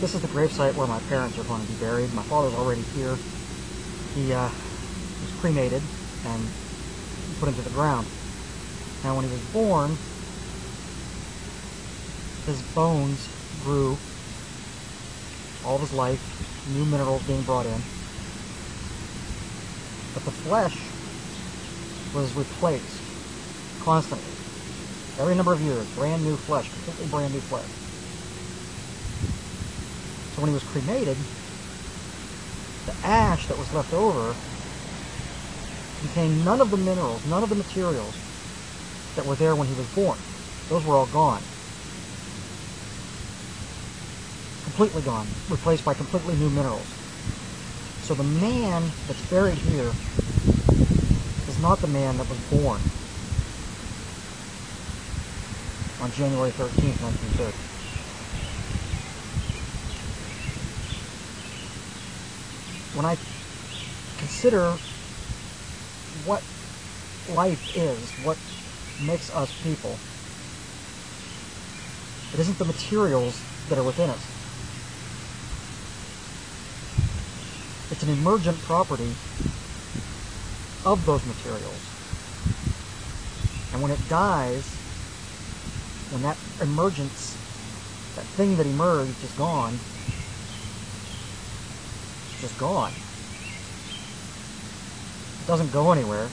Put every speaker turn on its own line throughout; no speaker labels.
This is the gravesite where my parents are going to be buried. My father's already here. He was cremated and put into the ground. Now, when he was born, his bones grew all of his life, new minerals being brought in. But the flesh was replaced constantly. Every number of years, brand new flesh, completely brand new flesh. So when he was cremated, the ash that was left over contained none of the minerals, none of the materials that were there when he was born. Those were all gone. Completely gone, replaced by completely new minerals. So the man that's buried here is not the man that was born on January 13th, 1930. When I consider what life is, what makes us people, it isn't the materials that are within us. It's an emergent property of those materials. And when it dies, when that emergence, that thing that emerged is gone, it's just gone. It doesn't go anywhere.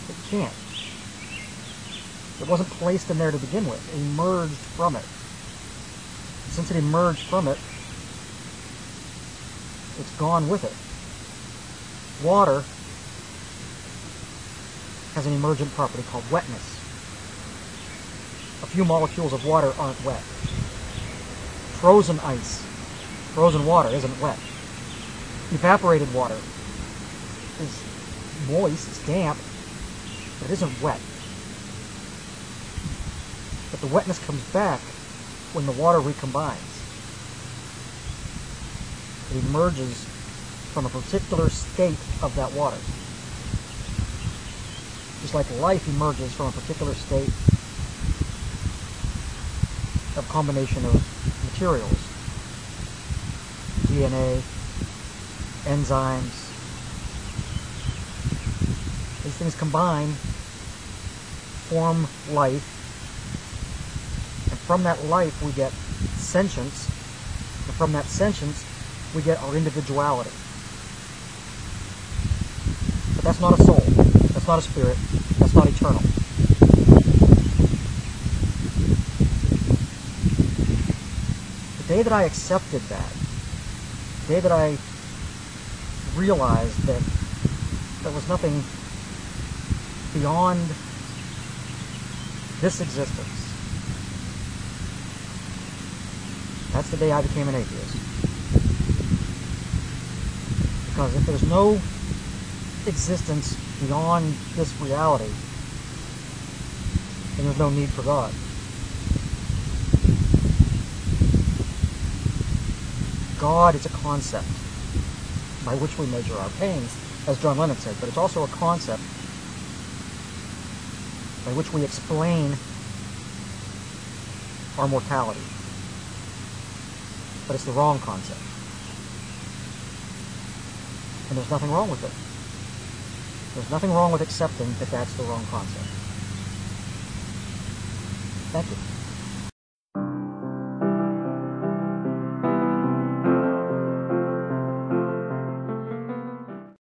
It can't. It wasn't placed in there to begin with. It emerged from it. Since it emerged from it, it's gone with it. Water has an emergent property called wetness. A few molecules of water aren't wet. Frozen ice, frozen water isn't wet. Evaporated water is moist, it's damp, but it isn't wet. But the wetness comes back when the water recombines. It emerges from a particular state of that water. Just like life emerges from a particular state of combination of materials, DNA, enzymes. These things combine, form life, and from that life we get sentience, and from that sentience we get our individuality. But that's not a soul, that's not a spirit, that's not eternal. The day that I accepted that, the day that I realized that there was nothing beyond this existence, that's the day I became an atheist. Because if there's no existence beyond this reality, then there's no need for God. God is a concept by which we measure our pains, as John Lennon said, but it's also a concept by which we explain our mortality. But it's the wrong concept. And there's nothing wrong with it. There's nothing wrong with accepting that that's the wrong concept. Thank you.